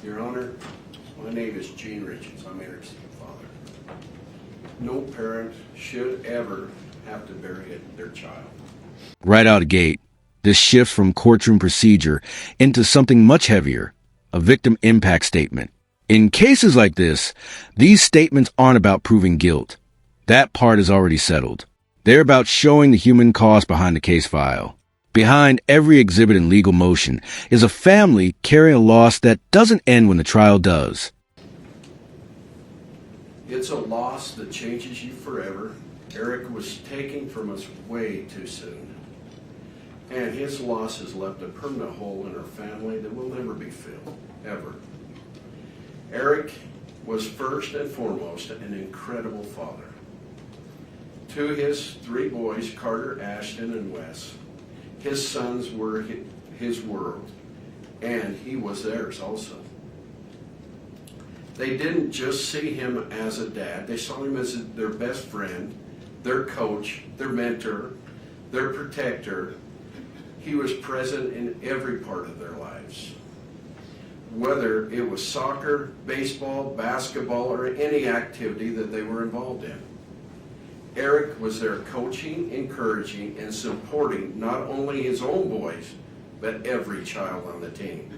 Your Honor, my name is Gene Richins. I'm Eric's father. No parent should ever have to bury their child. Right out of gate, this shift from courtroom procedure into something much heavier, a victim impact statement. In cases like this, these statements aren't about proving guilt. That part is already settled. They're about showing the human cost behind the case file. Behind every exhibit in legal motion is a family carrying a loss that doesn't end when the trial does. It's a loss that changes you forever. Eric was taken from us way too soon. And his loss has left a permanent hole in our family that will never be filled, ever. Eric was first and foremost an incredible father. To his 3 boys, Carter, Ashton, and Wes, his sons were his world, and he was theirs also. They didn't just see him as a dad, they saw him as their best friend, their coach, their mentor, their protector. He was present in every part of their lives. Whether it was soccer, baseball, basketball, or any activity that they were involved in. Eric was there coaching, encouraging, and supporting not only his own boys, but every child on the team.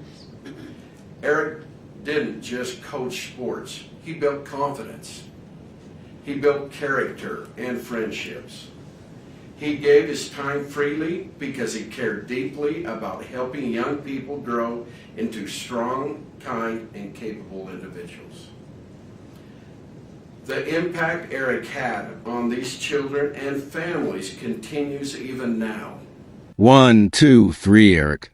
Eric didn't just coach sports, he built confidence. He built character and friendships. He gave his time freely because he cared deeply about helping young people grow into strong, kind, and capable individuals. The impact Eric had on these children and families continues even now. 1, 2, 3, Eric.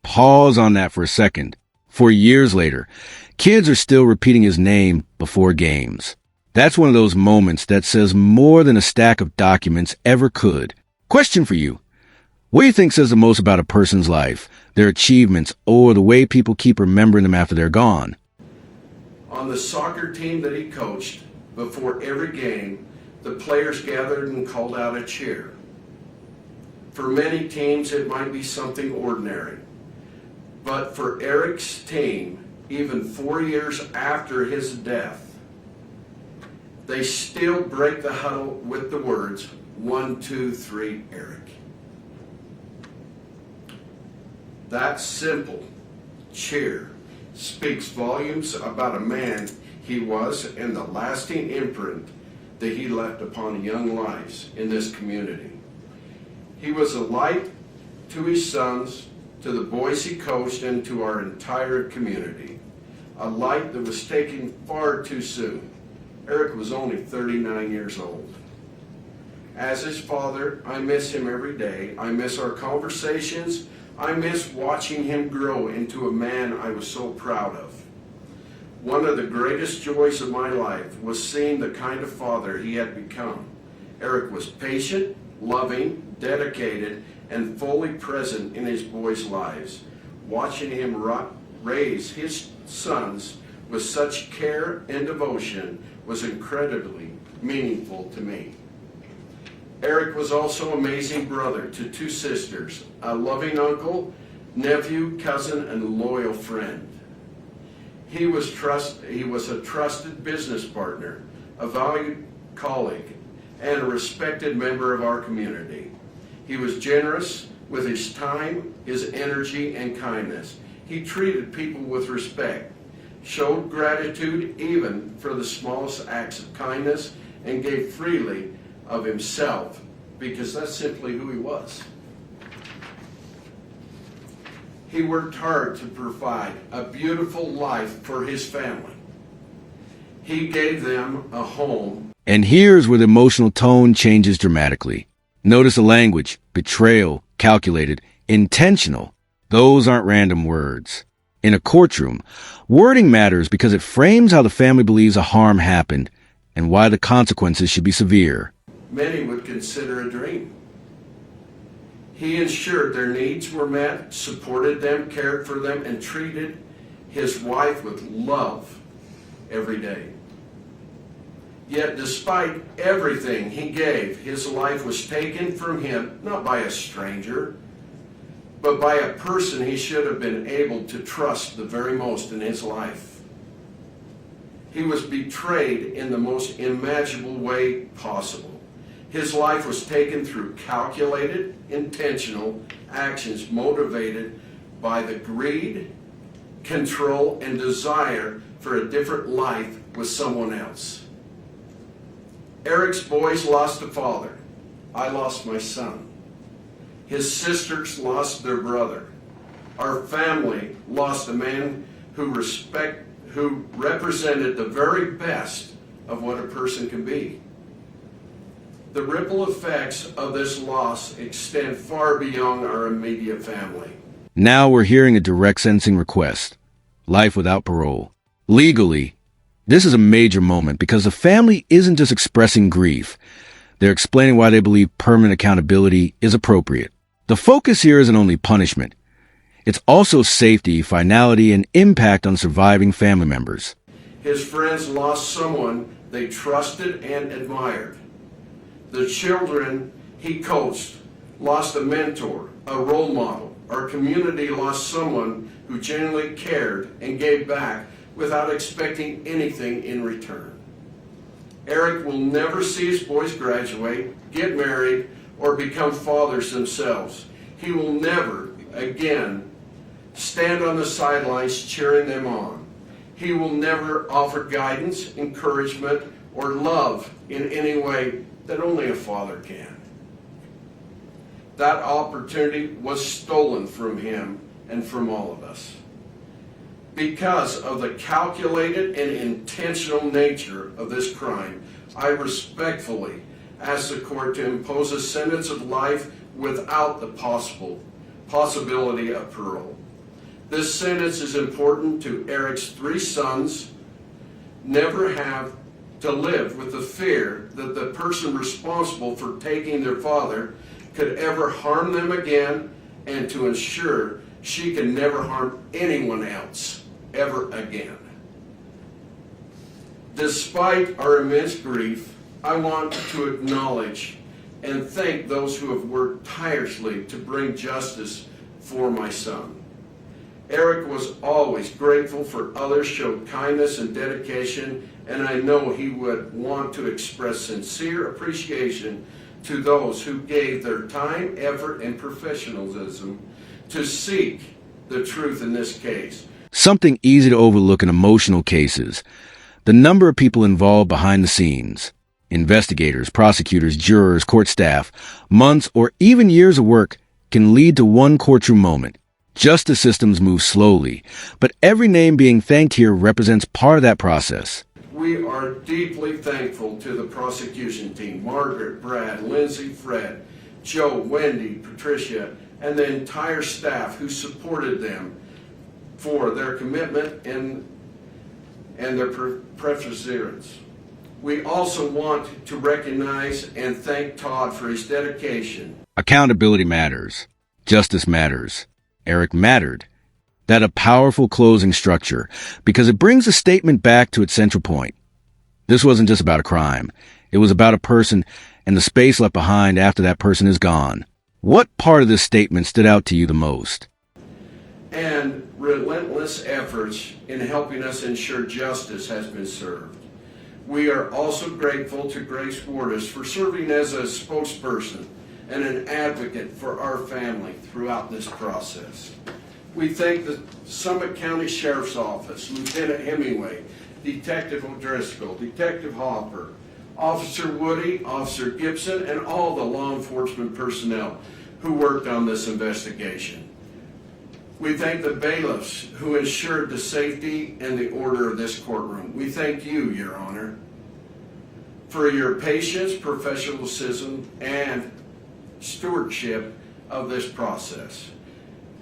Pause on that for a second. For years later, kids are still repeating his name before games. That's one of those moments that says more than a stack of documents ever could. Question for you. What do you think says the most about a person's life, their achievements, or the way people keep remembering them after they're gone? On the soccer team that he coached, before every game, the players gathered and called out a cheer. For many teams, it might be something ordinary. But for Eric's team, even 4 years after his death, they still break the huddle with the words, 1, 2, 3, Eric. That simple cheer speaks volumes about a man he was and the lasting imprint that he left upon young lives in this community. He was a light to his sons, to the boys he coached, and to our entire community. A light that was taken far too soon. Eric was only 39 years old. As his father, I miss him every day. I miss our conversations. I miss watching him grow into a man I was so proud of. One of the greatest joys of my life was seeing the kind of father he had become. Eric was patient, loving, dedicated, and fully present in his boys' lives. Watching him raise his sons with such care and devotion was incredibly meaningful to me. Eric was also an amazing brother to 2 sisters, a loving uncle, nephew, cousin, and loyal friend. He was a trusted business partner, a valued colleague, and a respected member of our community. He was generous with his time, his energy, and kindness. He treated people with respect, showed gratitude even for the smallest acts of kindness, and gave freely of himself because that's simply who he was. He worked hard to provide a beautiful life for his family. He gave them a home. And here's where the emotional tone changes dramatically. Notice the language: betrayal, calculated, intentional. Those aren't random words. In a courtroom, wording matters because it frames how the family believes a harm happened and why the consequences should be severe. Many would consider a dream. He ensured their needs were met, supported them, cared for them, and treated his wife with love every day. Yet despite everything he gave, his life was taken from him, not by a stranger, but by a person he should have been able to trust the very most in his life. He was betrayed in the most imaginable way possible. His life was taken through calculated, intentional actions motivated by the greed, control, and desire for a different life with someone else. Eric's boys lost a father. I lost my son. His sisters lost their brother. Our family lost a man who represented the very best of what a person can be. The ripple effects of this loss extend far beyond our immediate family. Now we're hearing a direct sentencing request. Life without parole. Legally, this is a major moment because the family isn't just expressing grief. They're explaining why they believe permanent accountability is appropriate. The focus here isn't only punishment. It's also safety, finality, and impact on surviving family members. His friends lost someone they trusted and admired. The children he coached lost a mentor, a role model. Our community lost someone who genuinely cared and gave back without expecting anything in return. Eric will never see his boys graduate, get married, or become fathers themselves. He will never again stand on the sidelines cheering them on. He will never offer guidance, encouragement, or love in any way that only a father can. That opportunity was stolen from him and from all of us. Because of the calculated and intentional nature of this crime, I respectfully ask the court to impose a sentence of life without the possibility of parole. This sentence is important to Eric's 3 sons never have to live with the fear that the person responsible for taking their father could ever harm them again, and to ensure she can never harm anyone else ever again. Despite our immense grief, I want to acknowledge and thank those who have worked tirelessly to bring justice for my son. Eric was always grateful for others, showed kindness and dedication, and I know he would want to express sincere appreciation to those who gave their time, effort, and professionalism to seek the truth in this case. Something easy to overlook in emotional cases. The number of people involved behind the scenes. Investigators, prosecutors, jurors, court staff. Months or even years of work can lead to one courtroom moment. Justice systems move slowly, but every name being thanked here represents part of that process. We are deeply thankful to the prosecution team, Margaret, Brad, Lindsay, Fred, Joe, Wendy, Patricia, and the entire staff who supported them for their commitment and their perseverance. We also want to recognize and thank Todd for his dedication. Accountability matters. Justice matters. Eric mattered. That a powerful closing structure, because it brings a statement back to its central point. This wasn't just about a crime. It was about a person and the space left behind after that person is gone. What part of this statement stood out to you the most? And relentless efforts in helping us ensure justice has been served. We are also grateful to Grace Wardis for serving as a spokesperson and an advocate for our family throughout this process. We thank the Summit County Sheriff's Office, Lieutenant Hemingway, Detective O'Driscoll, Detective Hopper, Officer Woody, Officer Gibson, and all the law enforcement personnel who worked on this investigation. We thank the bailiffs who ensured the safety and the order of this courtroom. We thank you, Your Honor, for your patience, professionalism, and stewardship of this process.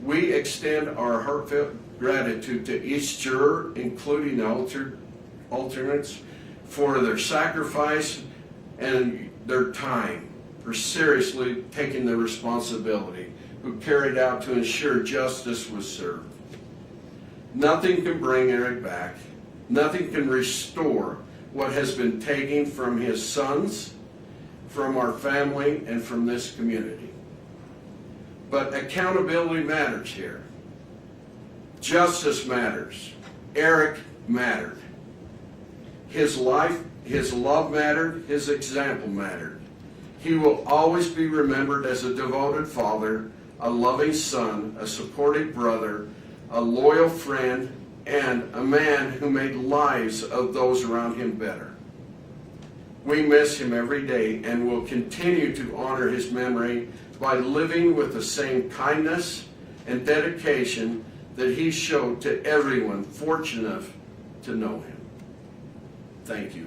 We extend our heartfelt gratitude to each juror, including the alternates, for their sacrifice and their time, for seriously taking the responsibility, who carried out to ensure justice was served. Nothing can bring Eric back. Nothing can restore what has been taken from his sons, from our family, and from this community. But accountability matters here. Justice matters. Eric mattered. His life, his love mattered, his example mattered. He will always be remembered as a devoted father, a loving son, a supportive brother, a loyal friend, and a man who made lives of those around him better. We miss him every day and will continue to honor his memory by living with the same kindness and dedication that he showed to everyone fortunate enough to know him. Thank you,